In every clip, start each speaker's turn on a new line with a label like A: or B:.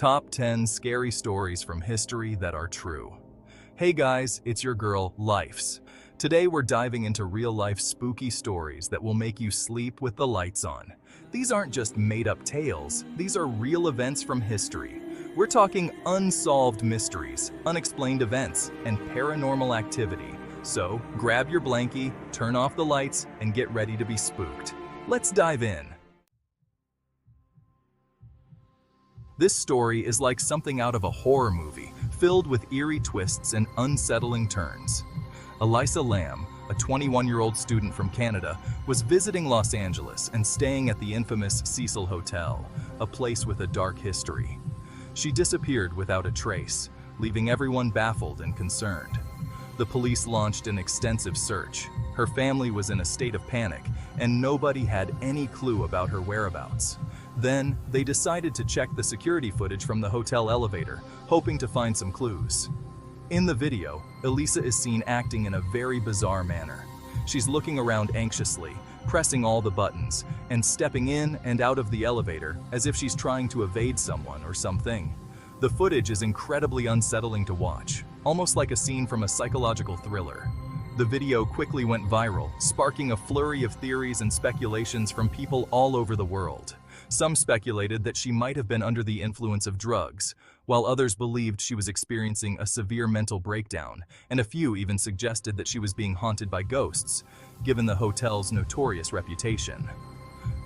A: Top 10 Scary Stories from History That Are True. Hey guys, it's your girl, Lifes. Today we're diving into real-life spooky stories that will make you sleep with the lights on. These aren't just made-up tales, these are real events from history. We're talking unsolved mysteries, unexplained events, and paranormal activity. So, grab your blankie, turn off the lights, and get ready to be spooked. Let's dive in. This story is like something out of a horror movie, filled with eerie twists and unsettling turns. Elisa Lam, a 21-year-old student from Canada, was visiting Los Angeles and staying at the infamous Cecil Hotel, a place with a dark history. She disappeared without a trace, leaving everyone baffled and concerned. The police launched an extensive search. Her family was in a state of panic, and nobody had any clue about her whereabouts. Then, they decided to check the security footage from the hotel elevator, hoping to find some clues. In the video, Elisa is seen acting in a very bizarre manner. She's looking around anxiously, pressing all the buttons, and stepping in and out of the elevator as if she's trying to evade someone or something. The footage is incredibly unsettling to watch, almost like a scene from a psychological thriller. The video quickly went viral, sparking a flurry of theories and speculations from people all over the world. Some speculated that she might have been under the influence of drugs, while others believed she was experiencing a severe mental breakdown, and a few even suggested that she was being haunted by ghosts, given the hotel's notorious reputation.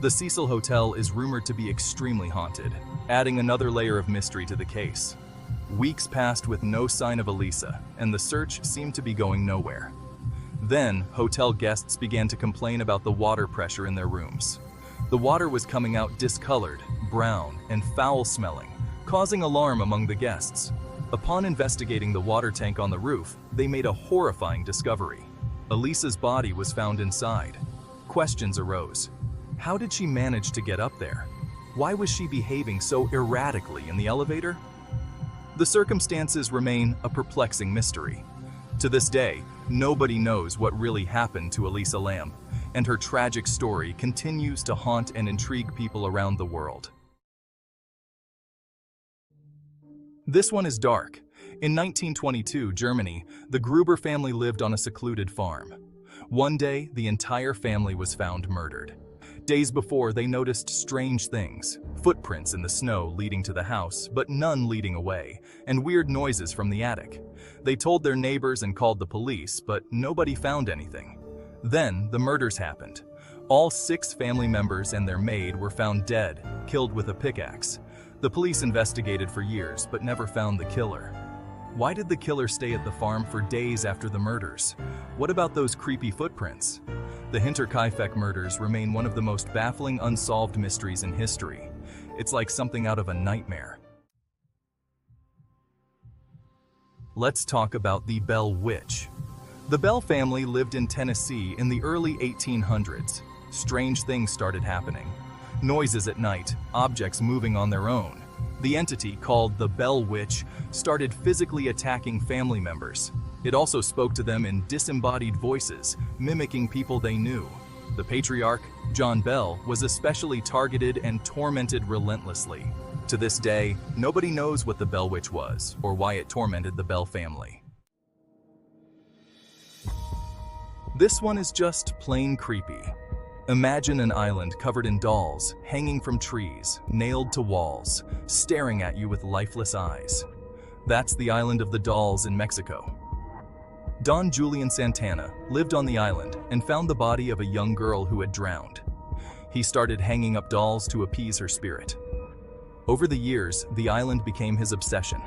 A: The Cecil Hotel is rumored to be extremely haunted, adding another layer of mystery to the case. Weeks passed with no sign of Elisa, and the search seemed to be going nowhere. Then, hotel guests began to complain about the water pressure in their rooms. The water was coming out discolored, brown, and foul-smelling, causing alarm among the guests. Upon investigating the water tank on the roof, they made a horrifying discovery. Elisa's body was found inside. Questions arose. How did she manage to get up there? Why was she behaving so erratically in the elevator? The circumstances remain a perplexing mystery. To this day, nobody knows what really happened to Elisa Lam, and her tragic story continues to haunt and intrigue people around the world. This one is dark. In 1922, Germany, the Gruber family lived on a secluded farm. One day, the entire family was found murdered. Days before, they noticed strange things, footprints in the snow leading to the house, but none leading away, and weird noises from the attic. They told their neighbors and called the police, but nobody found anything. Then, the murders happened. All 6 family members and their maid were found dead, killed with a pickaxe. The police investigated for years, but never found the killer. Why did the killer stay at the farm for days after the murders? What about those creepy footprints? The Hinterkaifeck Murders remain one of the most baffling unsolved mysteries in history. It's like something out of a nightmare. Let's talk about the Bell Witch. The Bell family lived in Tennessee in the early 1800s. Strange things started happening. Noises at night, objects moving on their own. The entity, called the Bell Witch, started physically attacking family members. It also spoke to them in disembodied voices, mimicking people they knew. The patriarch, John Bell, was especially targeted and tormented relentlessly. To this day, nobody knows what the Bell Witch was or why it tormented the Bell family. This one is just plain creepy. Imagine an island covered in dolls, hanging from trees, nailed to walls, staring at you with lifeless eyes. That's the island of the dolls in Mexico. Don Julian Santana lived on the island and found the body of a young girl who had drowned. He started hanging up dolls to appease her spirit. Over the years, the island became his obsession,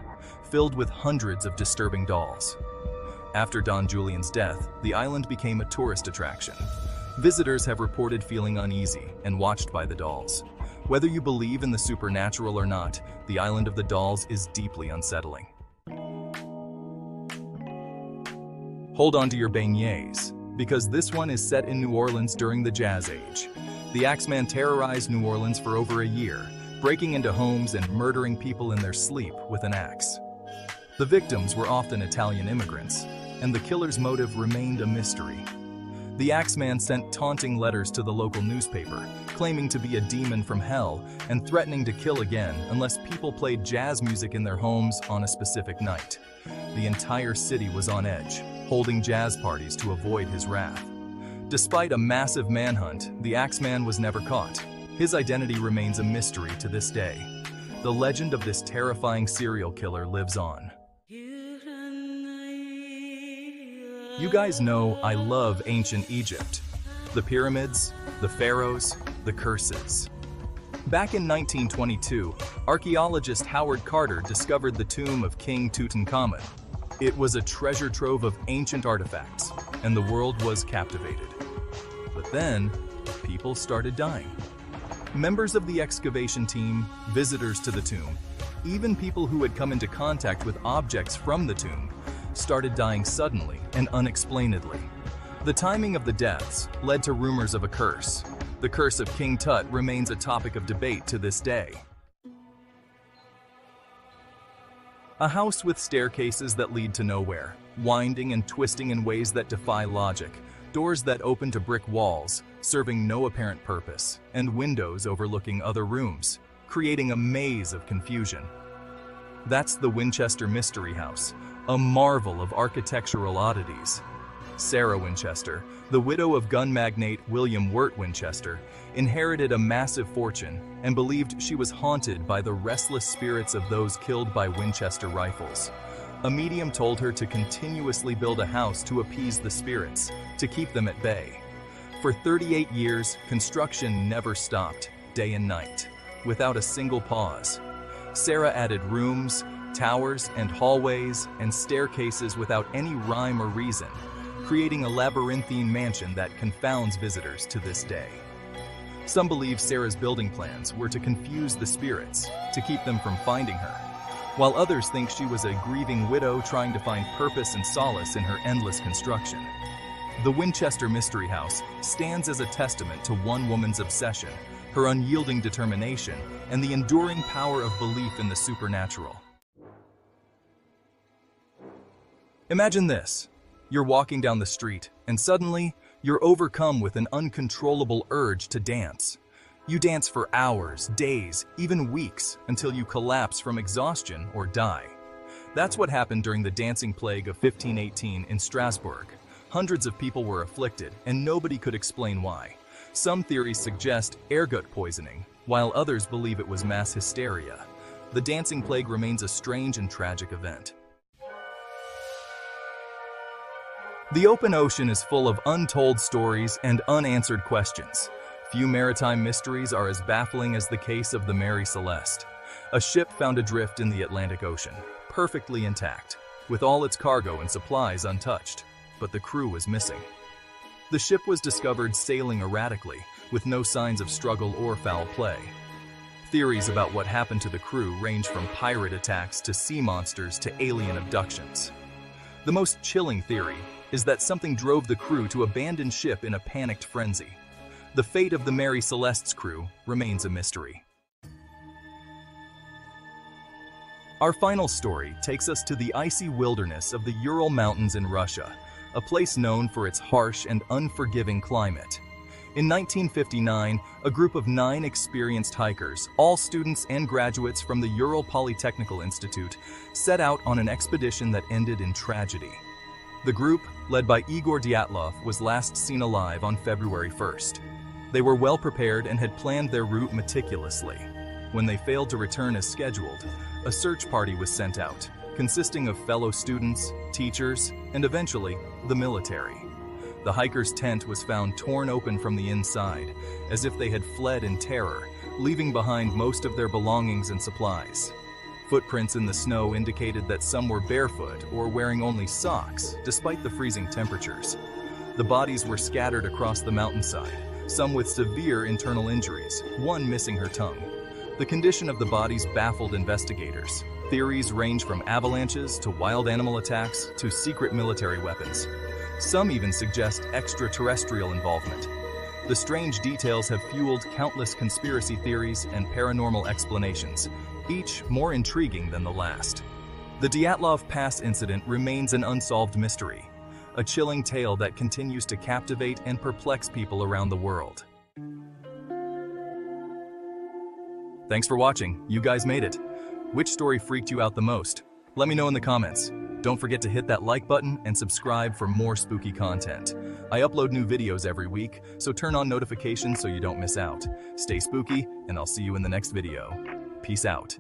A: filled with hundreds of disturbing dolls. After Don Julian's death, the island became a tourist attraction. Visitors have reported feeling uneasy and watched by the dolls. Whether you believe in the supernatural or not, the island of the dolls is deeply unsettling. Hold on to your beignets, because this one is set in New Orleans during the Jazz Age. The Axeman terrorized New Orleans for over a year, breaking into homes and murdering people in their sleep with an axe. The victims were often Italian immigrants, and the killer's motive remained a mystery. The Axeman sent taunting letters to the local newspaper, claiming to be a demon from hell and threatening to kill again unless people played jazz music in their homes on a specific night. The entire city was on edge, holding jazz parties to avoid his wrath. Despite a massive manhunt, the Axeman was never caught. His identity remains a mystery to this day. The legend of this terrifying serial killer lives on. You guys know I love ancient Egypt. The pyramids, the pharaohs, the curses. Back in 1922, archaeologist Howard Carter discovered the tomb of King Tutankhamun. It was a treasure trove of ancient artifacts, and the world was captivated. But then, people started dying. Members of the excavation team, visitors to the tomb, even people who had come into contact with objects from the tomb, started dying suddenly and unexplainedly. The timing of the deaths led to rumors of a curse. The curse of King Tut remains a topic of debate to this day. A house with staircases that lead to nowhere, winding and twisting in ways that defy logic, doors that open to brick walls, serving no apparent purpose, and windows overlooking other rooms, creating a maze of confusion. That's the Winchester Mystery House, a marvel of architectural oddities. Sarah Winchester, the widow of gun magnate William Wirt Winchester, inherited a massive fortune and believed she was haunted by the restless spirits of those killed by Winchester rifles. A medium told her to continuously build a house to appease the spirits, to keep them at bay. For 38 years, construction never stopped, day and night, without a single pause. Sarah added rooms, towers and hallways and staircases without any rhyme or reason, creating a labyrinthine mansion that confounds visitors to this day. Some believe Sarah's building plans were to confuse the spirits, to keep them from finding her, while others think she was a grieving widow trying to find purpose and solace in her endless construction. The Winchester Mystery House stands as a testament to one woman's obsession, her unyielding determination, and the enduring power of belief in the supernatural. Imagine this. You're walking down the street, and suddenly, you're overcome with an uncontrollable urge to dance. You dance for hours, days, even weeks, until you collapse from exhaustion or die. That's what happened during the dancing plague of 1518 in Strasbourg. Hundreds of people were afflicted, and nobody could explain why. Some theories suggest ergot poisoning, while others believe it was mass hysteria. The dancing plague remains a strange and tragic event. The open ocean is full of untold stories and unanswered questions. Few maritime mysteries are as baffling as the case of the Mary Celeste. A ship found adrift in the Atlantic Ocean, perfectly intact, with all its cargo and supplies untouched, but the crew was missing. The ship was discovered sailing erratically, with no signs of struggle or foul play. Theories about what happened to the crew range from pirate attacks to sea monsters to alien abductions. The most chilling theory is that something drove the crew to abandon ship in a panicked frenzy. The fate of the Mary Celeste's crew remains a mystery. Our final story takes us to the icy wilderness of the Ural Mountains in Russia, a place known for its harsh and unforgiving climate. In 1959, a group of 9 experienced hikers, all students and graduates from the Ural Polytechnical Institute, set out on an expedition that ended in tragedy. The group, led by Igor Dyatlov, was last seen alive on February 1st. They were well prepared and had planned their route meticulously. When they failed to return as scheduled, a search party was sent out, consisting of fellow students, teachers, and eventually, the military. The hikers' tent was found torn open from the inside, as if they had fled in terror, leaving behind most of their belongings and supplies. Footprints in the snow indicated that some were barefoot or wearing only socks, despite the freezing temperatures. The bodies were scattered across the mountainside, some with severe internal injuries, one missing her tongue. The condition of the bodies baffled investigators. Theories range from avalanches to wild animal attacks to secret military weapons. Some even suggest extraterrestrial involvement. The strange details have fueled countless conspiracy theories and paranormal explanations, each more intriguing than the last. The Dyatlov Pass incident remains an unsolved mystery. a chilling tale that continues to captivate and perplex people around the world. Thanks for watching. You guys made it. Which story freaked you out the most? Let me know in the comments. Don't forget to hit that like button and subscribe for more spooky content. I upload new videos every week, so turn on notifications so you don't miss out. Stay spooky, and I'll see you in the next video. Peace out.